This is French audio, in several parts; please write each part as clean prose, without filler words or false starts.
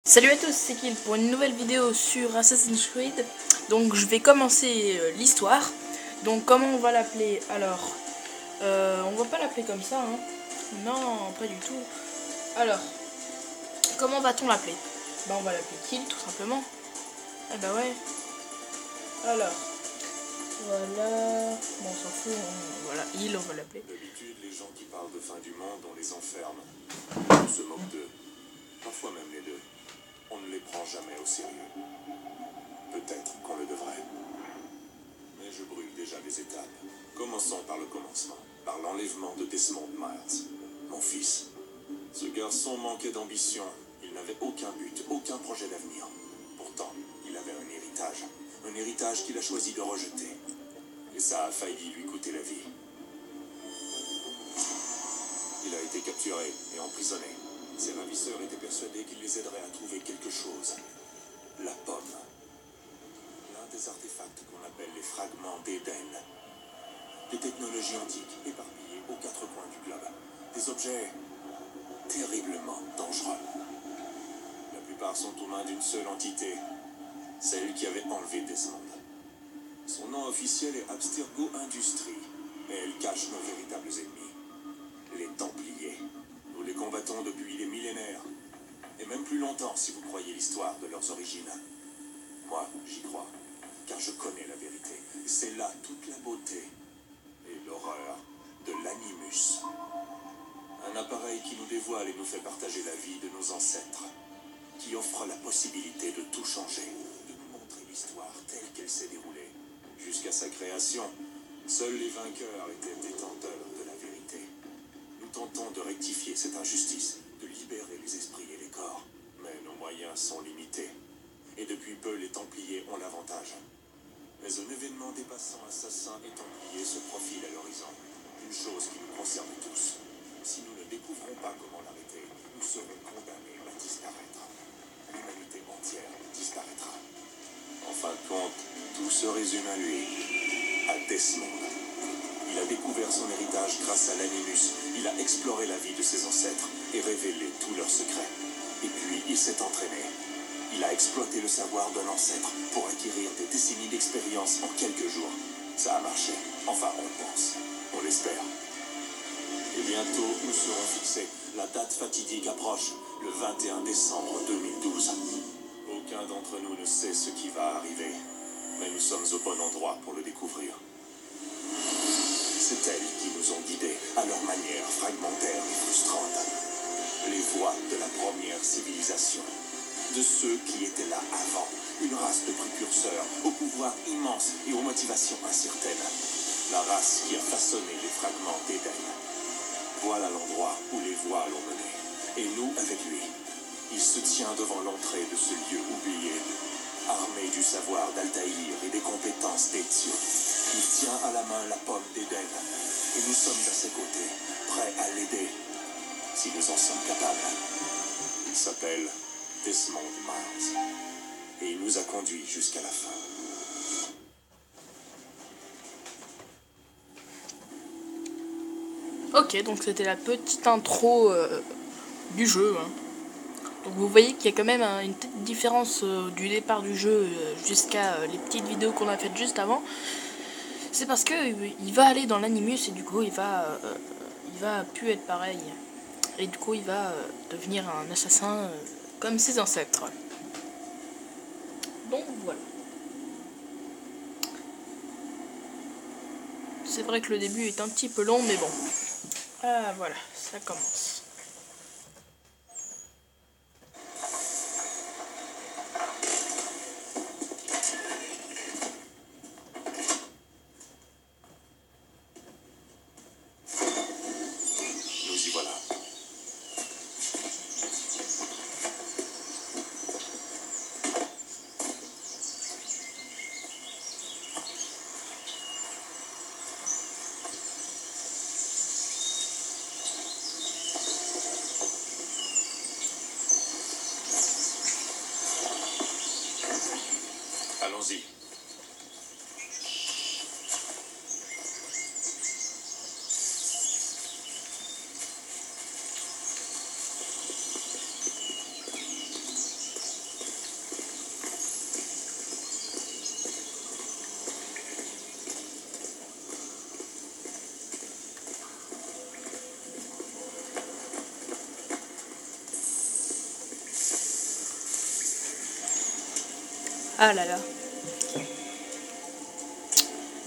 Salut à tous, c'est Kill pour une nouvelle vidéo sur Assassin's Creed. Donc je vais commencer l'histoire. Donc comment on va l'appeler? Alors, on va pas l'appeler comme ça, hein. Non, pas du tout. Alors, comment va-t-on l'appeler? Bah on va l'appeler Kill tout simplement. Ah bah ouais. Alors, voilà. Bon on s'en fout, hein. Voilà, il on va l'appeler. D'habitude, les gens qui parlent de fin du monde, on les enferme. On se moque d'eux. Parfois même les deux. On ne les prend jamais au sérieux. Peut-être qu'on le devrait. Mais je brûle déjà les étapes. Commençons par le commencement. Par l'enlèvement de Desmond Miles. Mon fils. Ce garçon manquait d'ambition. Il n'avait aucun but, aucun projet d'avenir. Pourtant, il avait un héritage. Un héritage qu'il a choisi de rejeter. Et ça a failli lui coûter la vie. Il a été capturé et emprisonné. Ses ravisseurs étaient persuadés qu'il les aiderait à trouver quelque chose. La pomme. L'un des artefacts qu'on appelle les fragments d'Éden. Des technologies antiques éparpillées aux quatre coins du globe. Des objets terriblement dangereux. La plupart sont aux mains d'une seule entité. Celle qui avait enlevé Desmond. Son nom officiel est Abstergo Industries. Mais elle cache nos véritables ennemis. Les Templiers. Nous les combattons depuis des millénaires. Et même plus longtemps si vous croyez l'histoire de leurs origines. Moi, j'y crois. Car je connais la vérité. C'est là toute la beauté et l'horreur de l'Animus. Un appareil qui nous dévoile et nous fait partager la vie de nos ancêtres. Qui offre la possibilité de tout changer. De nous montrer l'histoire telle qu'elle s'est déroulée. Jusqu'à sa création, seuls les vainqueurs étaient détenteurs de la vérité. Nous tentons de rectifier cette injustice, de libérer les esprits et les corps. Mais nos moyens sont limités. Et depuis peu, les Templiers ont l'avantage. Mais un événement dépassant assassins et Templiers se profile à l'horizon. Une chose qui nous concerne tous. Si nous ne découvrons pas comment l'arrêter, nous serons condamnés à disparaître. L'humanité entière disparaîtra. En fin de compte, tout se résume à lui, à Desmond. Il a découvert son héritage grâce à l'Animus. Il a exploré la vie de ses ancêtres et révélé tous leurs secrets. Et puis, il s'est entraîné. Il a exploité le savoir d'un ancêtre pour acquérir des décennies d'expérience en quelques jours. Ça a marché. Enfin, on pense. On l'espère. Et bientôt, nous serons fixés. La date fatidique approche, le 21 décembre 2012. Aucun d'entre nous ne sait ce qui va arriver. Mais nous sommes au bon endroit pour le découvrir. C'est elles qui nous ont guidés, à leur manière fragmentaire et frustrante. Les voies de la première civilisation. De ceux qui étaient là avant. Une race de précurseurs, au pouvoir immense et aux motivations incertaines. La race qui a façonné les fragments d'Éden. Voilà l'endroit où les voies l'ont mené. Et nous avec lui. Il se tient devant l'entrée de ce lieu oublié. Armé du savoir d'Altaïr et des compétences d'Ezio. Il tient à la main la pomme d'Éden. Et nous sommes à ses côtés, prêts à l'aider. Si nous en sommes capables. Il s'appelle Desmond Miles. Et il nous a conduits jusqu'à la fin. Ok, donc c'était la petite intro du jeu, hein. Donc vous voyez qu'il y a quand même une petite différence du départ du jeu jusqu'à les petites vidéos qu'on a faites juste avant. C'est parce que il va aller dans l'Animus et du coup il va plus être pareil. Et du coup il va devenir un assassin comme ses ancêtres. Donc voilà. C'est vrai que le début est un petit peu long mais bon. Ah voilà, ça commence. Nous y voilà. Allons-y. Ah là là.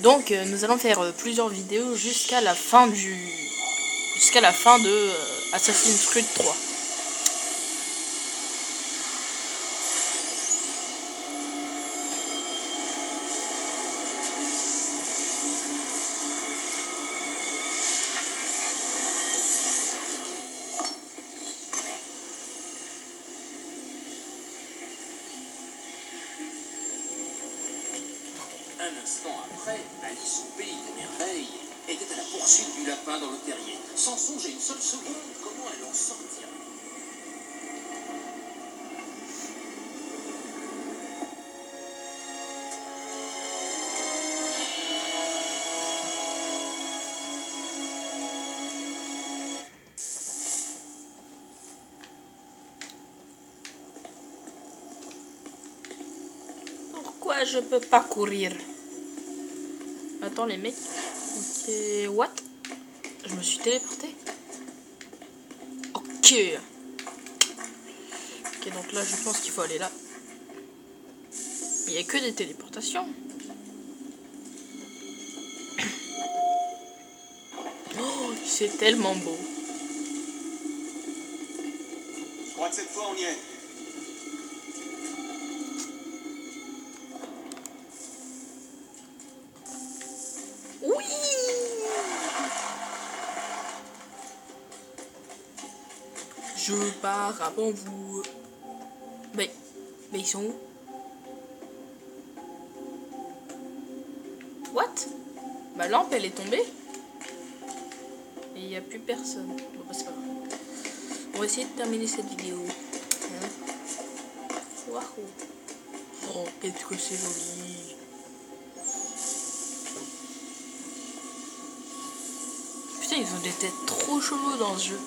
Donc nous allons faire plusieurs vidéos jusqu'à la fin de Assassin's Creed 3. Un instant après, Alice au pays des merveilles était à la poursuite du lapin dans le terrier, sans songer une seule seconde comment elle en sortirait. Pourquoi je peux pas courir? Attends les mecs. Ok, what? Je me suis téléporté. Ok. Ok, donc là je pense qu'il faut aller là. Il n'y a que des téléportations. Oh, c'est tellement beau. Je crois que cette fois on y est. Oui. Je pars avant vous. Mais ils sont où? What? Ma lampe elle est tombée. Et il n'y a plus personne. Bon bah c'est pas grave. On va essayer de terminer cette vidéo. Hein? Waouh. Oh, qu'est-ce que c'est joli. Putain, ils ont des têtes trop cheloues dans ce jeu.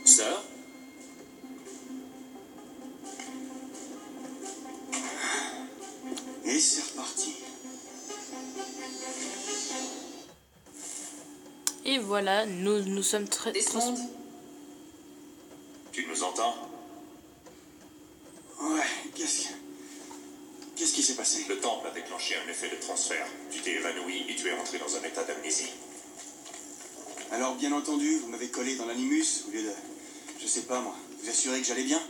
Sœur? Et c'est reparti. Et voilà, nous sommes très... Desmond? Tu nous entends? Ouais, qu'est-ce qui s'est passé? Le temple a déclenché un effet de transfert. Tu t'es évanoui et tu es entré dans un état d'amnésie. Alors, bien entendu, vous m'avez collé dans l'animus au lieu de... Je sais pas, moi. Vous assurer que j'allais bien?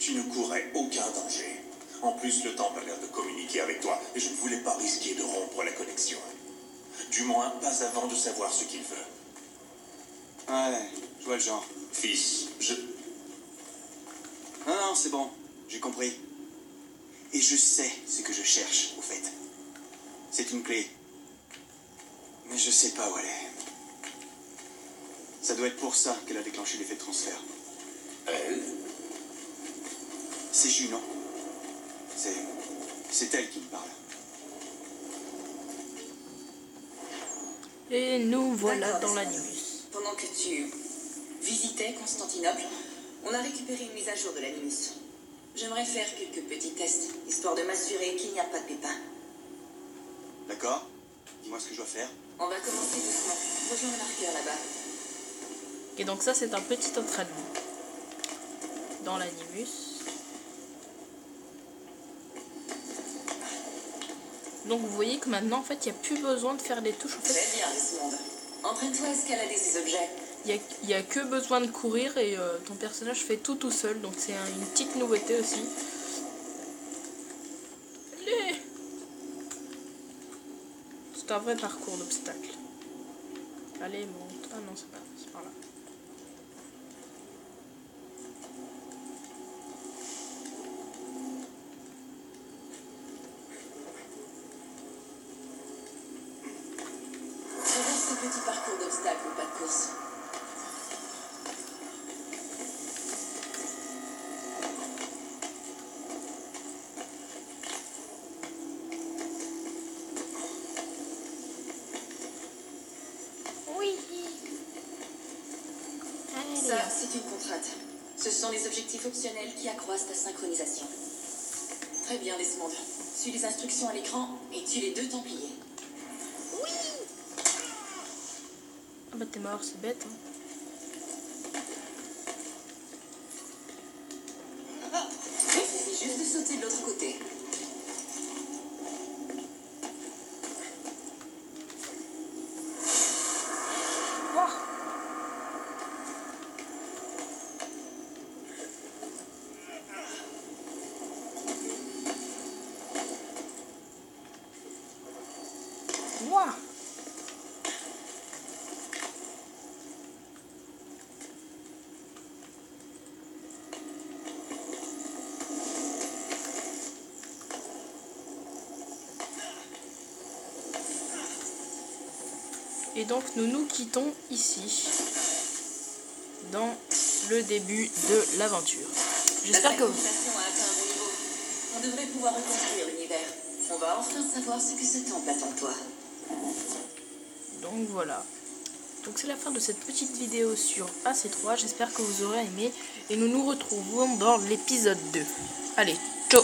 Tu ne courais aucun danger. En plus, le temple a l'air de communiquer avec toi et je ne voulais pas risquer de rompre la connexion. Du moins, pas avant de savoir ce qu'il veut. Ouais, je vois le genre. Fils, Non, c'est bon. J'ai compris. Et je sais ce que je cherche, au fait. C'est une clé. Mais je sais pas où elle est. Ça doit être pour ça qu'elle a déclenché l'effet de transfert. Elle? C'est Jules, non? C'est elle qui me parle. Et nous voilà D'accord, dans Desmond. l'animus. Pendant que tu visitais Constantinople, on a récupéré une mise à jour de l'animus. J'aimerais faire quelques petits tests, histoire de m'assurer qu'il n'y a pas de pépins. D'accord? Dis-moi ce que je dois faire. On va commencer doucement. Rejoins le marqueur là-bas. Et donc ça c'est un petit entraînement. dans l'animus. Donc vous voyez que maintenant en fait il n'y a plus besoin de faire les touches. En fait, Très bien, Desmond. Entraîne-toi à escalader ces objets. il y a que besoin de courir et ton personnage fait tout seul. Donc c'est une petite nouveauté aussi. Allez, c'est un vrai parcours d'obstacles. Allez, monte. Ah non, c'est par là. Traverse ce petit parcours d'obstacles, pas de course. Oui. Ça, c'est une contrainte. Ce sont des objectifs optionnels qui accroissent ta synchronisation. Très bien, Desmond. Suis les instructions à l'écran et tue les 2 Templiers. Ah bah t'es mort, c'est bête. Hein. Il suffit juste de sauter de l'autre côté. Ouah. Ouah. Et donc nous nous quittons ici, dans le début de l'aventure. J'espère que vous... synchronisation a atteint un bon niveau. On devrait pouvoir reconstruire l'univers. On va enfin savoir ce que ce temple attend de toi. Donc voilà. Donc c'est la fin de cette petite vidéo sur AC3. J'espère que vous aurez aimé. Et nous nous retrouvons dans l'épisode 2. Allez, ciao!